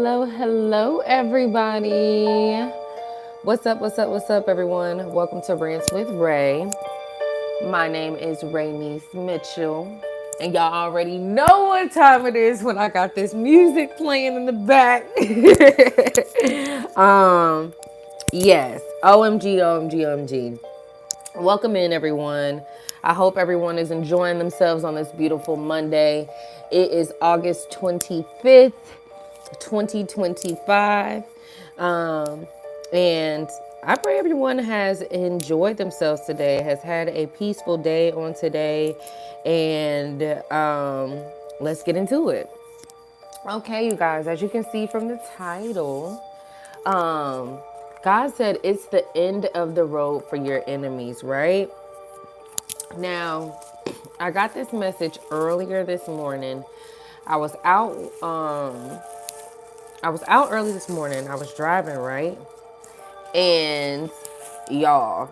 Hello, everybody. What's up, everyone? Welcome to Rants with Ray. My name is Rainice Mitchell, and y'all already know what time it is when I got this music playing in the back. um, yes, OMG. Welcome in, everyone. I hope everyone is enjoying themselves on this beautiful Monday. It is August 25th, 2025. And I pray everyone has enjoyed themselves today, has had a peaceful day on today. And let's get into it. Okay, you guys, as you can see from the title, um, God said it's the end of the road for your enemies, right? Now, I got this message earlier this morning. I was out I was out early this morning. I was driving, right? And y'all,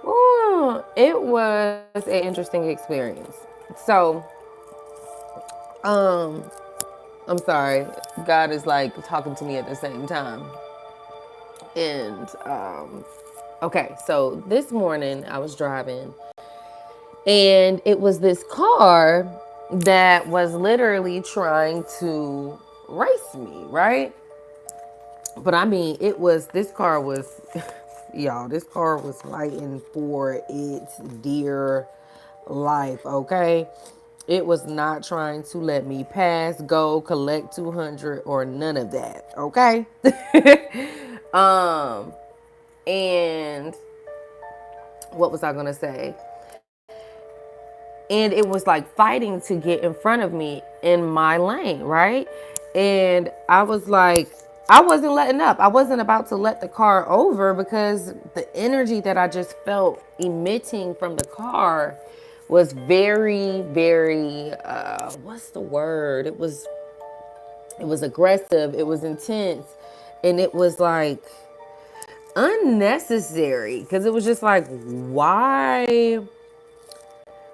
ooh, it was an interesting experience. So, um, I'm sorry. God is like talking to me at the same time. And okay, so this morning I was driving and it was this car that was literally trying to race me, right? But I mean, this car was, y'all, this car was fighting for its dear life, okay? It was not trying to let me pass, go, collect 200 or none of that, okay? um, and what was I gonna say? And it was like fighting to get in front of me in my lane, right? And I was like, I wasn't letting up. I wasn't about to let the car over because the energy that I just felt emitting from the car was very what's the word? It was aggressive, it was intense, and it was like unnecessary because it was just like,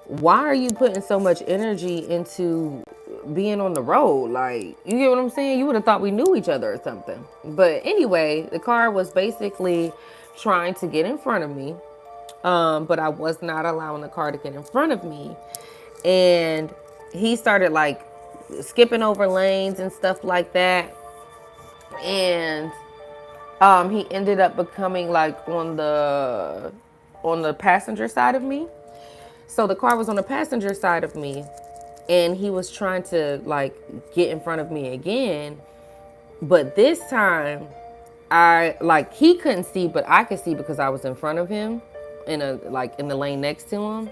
why are you putting so much energy into being on the road? Like, you get what I'm saying? You would have thought we knew each other or something. But anyway, the car was basically trying to get in front of me. But I was not allowing the car to get in front of me. And he started like skipping over lanes and stuff like that. And he ended up becoming like on the passenger side of me. So the car was on the passenger side of me, and he was trying to like get in front of me again. But this time, I like he couldn't see, but I could see because I was in front of him, in the lane next to him.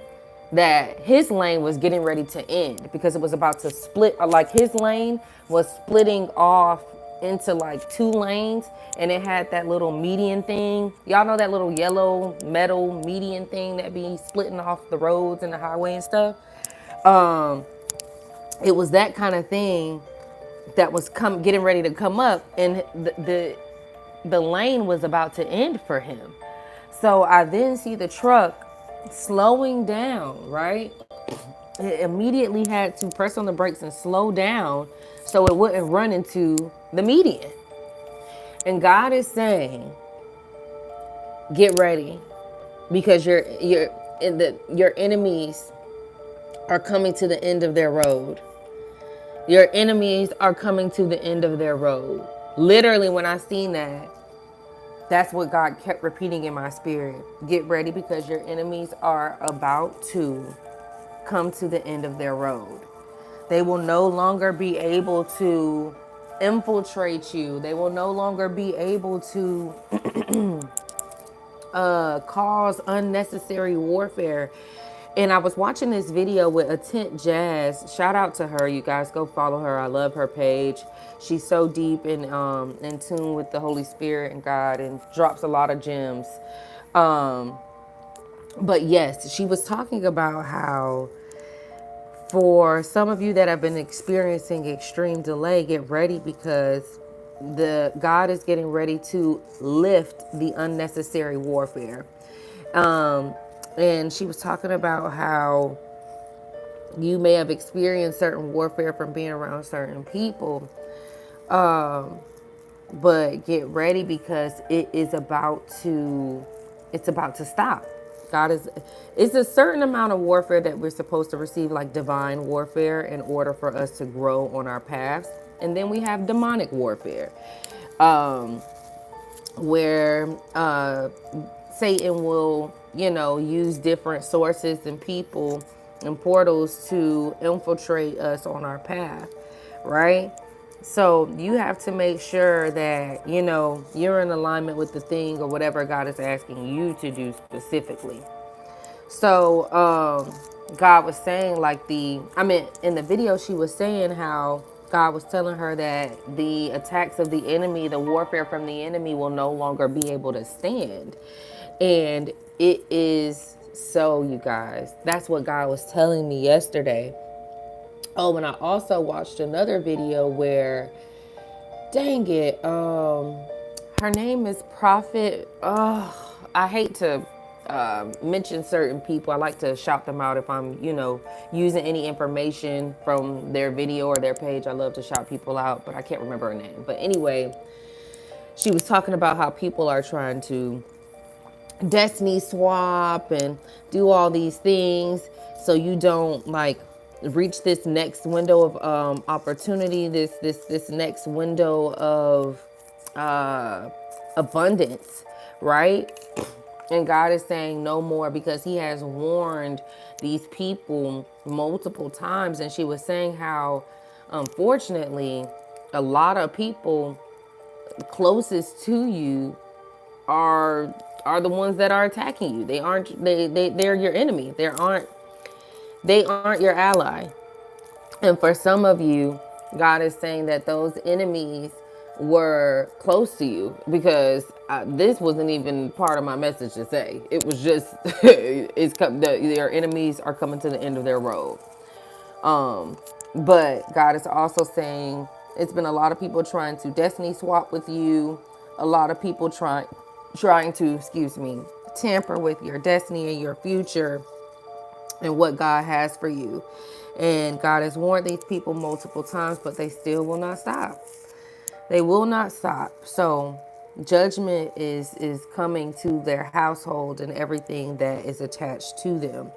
That his lane was getting ready to end because it was about to split. Like his lane was splitting off into like two lanes, and it had that little median thing. Y'all know that little yellow metal median thing that be splitting off the roads and the highway and stuff. Um, it was that kind of thing that was getting ready to come up, and the lane was about to end for him. So I then see the truck slowing down, right? It immediately had to press on the brakes and slow down so it wouldn't run into the median. And God is saying, get ready because your enemies are coming to the end of their road. Your enemies are coming to the end of their road. Literally, when I seen that, that's what God kept repeating in my spirit. Get ready because your enemies are about to come to the end of their road. They will no longer be able to infiltrate you. They will no longer be able to cause unnecessary warfare. And I was watching this video with Attent Jazz. Shout out to her, you guys. Go follow her. I love her page. She's so deep and in tune with the Holy Spirit and God, and drops a lot of gems. Um, but yes, she was talking about how for some of you that have been experiencing extreme delay, get ready because the God is getting ready to lift the unnecessary warfare. Um, and she was talking about how You may have experienced certain warfare from being around certain people. Um, but get ready because it's about to stop. God is it's a certain amount of warfare that we're supposed to receive, like divine warfare, in order for us to grow on our paths. And then we have demonic warfare, where Satan will, use different sources and people and portals to infiltrate us on our path, right? So you have to make sure that, you're in alignment with the thing or whatever God is asking you to do specifically. So God was saying, in the video, she was saying how God was telling her that the attacks of the enemy, the warfare from the enemy, will no longer be able to stand. And it is so, you guys. That's what God was telling me yesterday. Oh, and I also watched another video where, dang it, her name is Prophet. Oh, I hate to mention certain people. I like to shout them out if I'm, using any information from their video or their page. I love to shout people out, but I can't remember her name. But anyway, she was talking about how people are trying to destiny swap and do all these things so you don't reach this next window of opportunity, this next window of abundance, right? And God is saying no more, because he has warned these people multiple times. And she was saying how, unfortunately, a lot of people closest to you are the ones that are attacking you. They're your enemy. They aren't your ally. And for some of you, God is saying that those enemies were close to you, because this wasn't even part of my message to say. It was just their enemies are coming to the end of their road. But God is also saying it's been a lot of people trying to destiny swap with you. A lot of people trying to, tamper with your destiny and your future and what God has for you. And God has warned these people multiple times, but they still will not stop. They will not stop. So judgment is coming to their household and everything that is attached to them.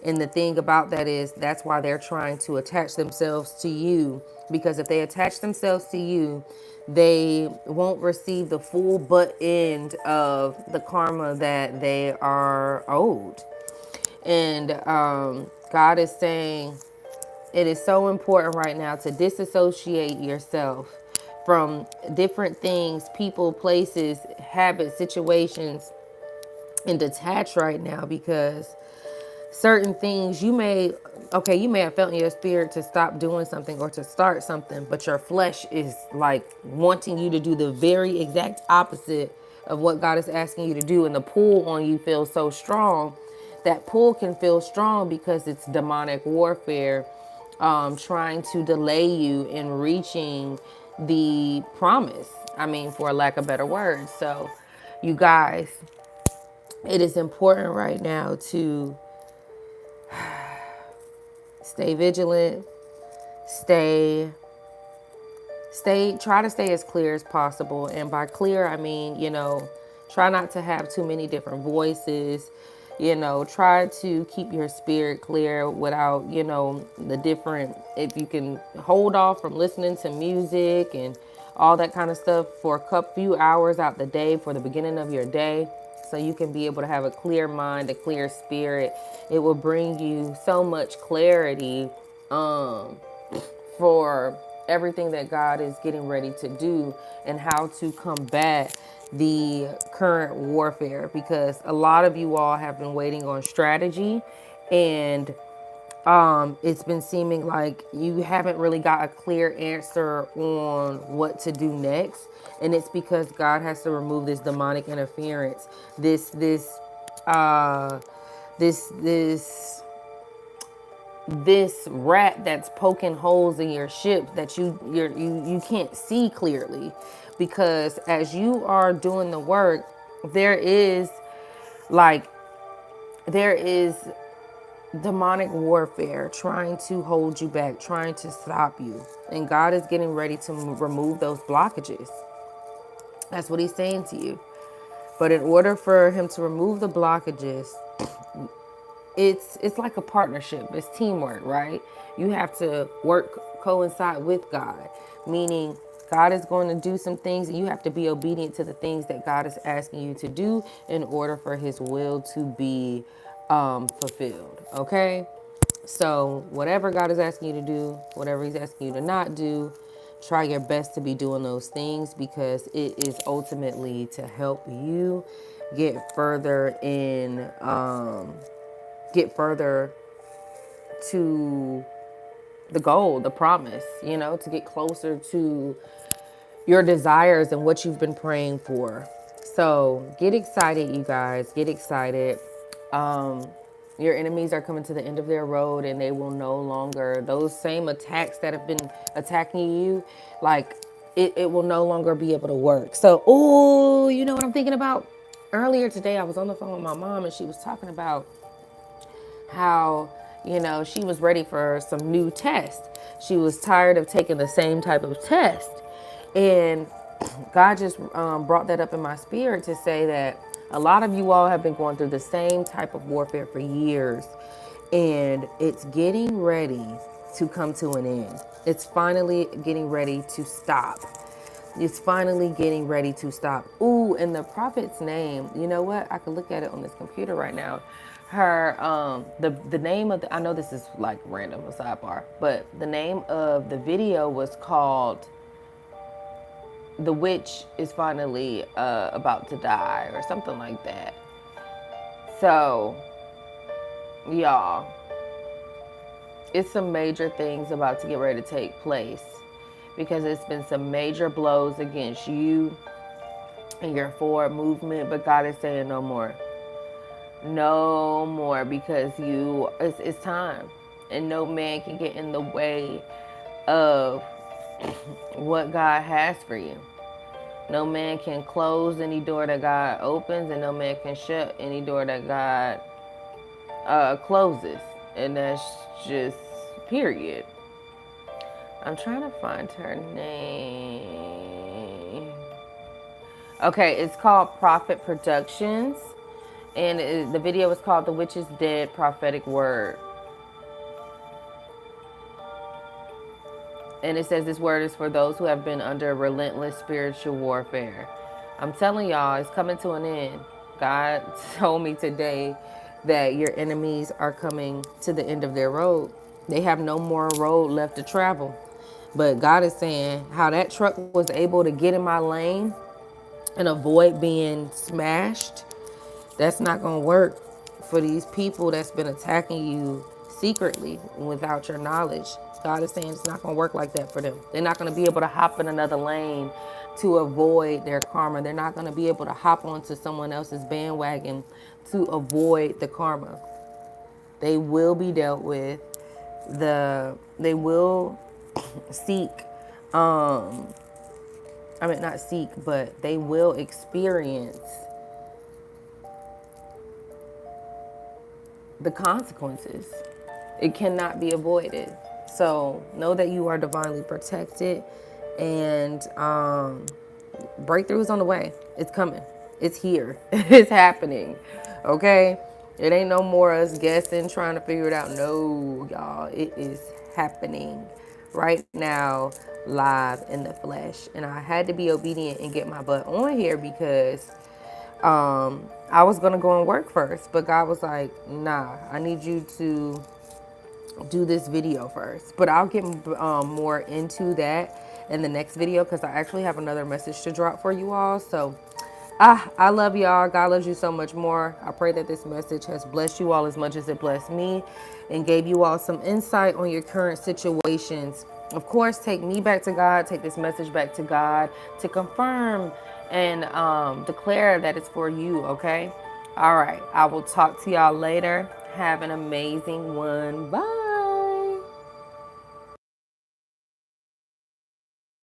And the thing about that is that's why they're trying to attach themselves to you, because if they attach themselves to you, they won't receive the full butt end of the karma that they are owed. And God is saying it is so important right now to disassociate yourself from different things, people, places, habits, situations, and detach right now, because certain things you may have felt in your spirit to stop doing something or to start something, but your flesh is like wanting you to do the very exact opposite of what God is asking you to do. And the pull on you feels so strong. That pull can feel strong because it's demonic warfare, trying to delay you in reaching the promise. For lack of better words. So you guys, it is important right now to stay vigilant, stay, try to stay as clear as possible. And by clear, I mean, try not to have too many different voices. Try to keep your spirit clear without, the different, if you can hold off from listening to music and all that kind of stuff for few hours out the day for the beginning of your day, so you can be able to have a clear mind, a clear spirit. It will bring you so much clarity for everything that God is getting ready to do and how to combat the current warfare, because a lot of you all have been waiting on strategy, and it's been seeming like you haven't really got a clear answer on what to do next. And it's because God has to remove this demonic interference, uh this this rat that's poking holes in your ship that you can't see clearly. Because as you are doing the work, there is like there is demonic warfare trying to hold you back, trying to stop you. And God is getting ready to remove those blockages. That's what he's saying to you. But in order for him to remove the blockages, it's like a partnership. It's teamwork, right? You have to work coincide with God, meaning God is going to do some things and you have to be obedient to the things that God is asking you to do in order for his will to be fulfilled. Okay? So whatever God is asking you to do, whatever he's asking you to not do, try your best to be doing those things because it is ultimately to help you get further in get further to the goal, the promise, to get closer to your desires and what you've been praying for. So get excited, you guys. Get excited. Your enemies are coming to the end of their road and they will no longer, those same attacks that have been attacking you, like it will no longer be able to work. So, oh, you know what I'm thinking about? Earlier today, I was on the phone with my mom and she was talking about how, she was ready for some new tests. She was tired of taking the same type of test. And God just brought that up in my spirit to say that a lot of you all have been going through the same type of warfare for years. And it's getting ready to come to an end. It's finally getting ready to stop. It's finally getting ready to stop. Ooh, and the prophet's name, you know what? I can look at it on this computer right now. Her, the name of I know this is like random, a sidebar, but the name of the video was called "The Witch is Finally About to Die" or something like that. So, y'all, it's some major things about to get ready to take place because it's been some major blows against you and your forward movement, but God is saying no more. No more, because it's time. And no man can get in the way of what God has for you. No man can close any door that God opens, and no man can shut any door that God closes. And that's just period. I'm trying to find her name. Okay, it's called Prophet Productions. And the video is called "The Witch is Dead, Prophetic Word." And it says this word is for those who have been under relentless spiritual warfare. I'm telling y'all, it's coming to an end. God told me today that your enemies are coming to the end of their road. They have no more road left to travel. But God is saying how that truck was able to get in my lane and avoid being smashed. That's not going to work for these people that's been attacking you secretly without your knowledge. God is saying it's not going to work like that for them. They're not going to be able to hop in another lane to avoid their karma. They're not going to be able to hop onto someone else's bandwagon to avoid the karma. They will be dealt with. They will seek, not seek, but they will experience the consequences. It cannot be avoided. So know that you are divinely protected, and breakthrough is on the way. It's coming. It's here. It's happening. Okay? It ain't no more us guessing, trying to figure it out. No, y'all. It is happening right now, live in the flesh. And I had to be obedient and get my butt on here because I was going to go and work first. But God was like, nah, I need you to do this video first. But I'll get more into that in the next video because I actually have another message to drop for you all. So I love y'all. God loves you so much more. I pray that this message has blessed you all as much as it blessed me and gave you all some insight on your current situations. Of course, take me back to God, take this message back to God to confirm and declare that it's for you, okay? All right. I will talk to y'all later. Have an amazing one. Bye.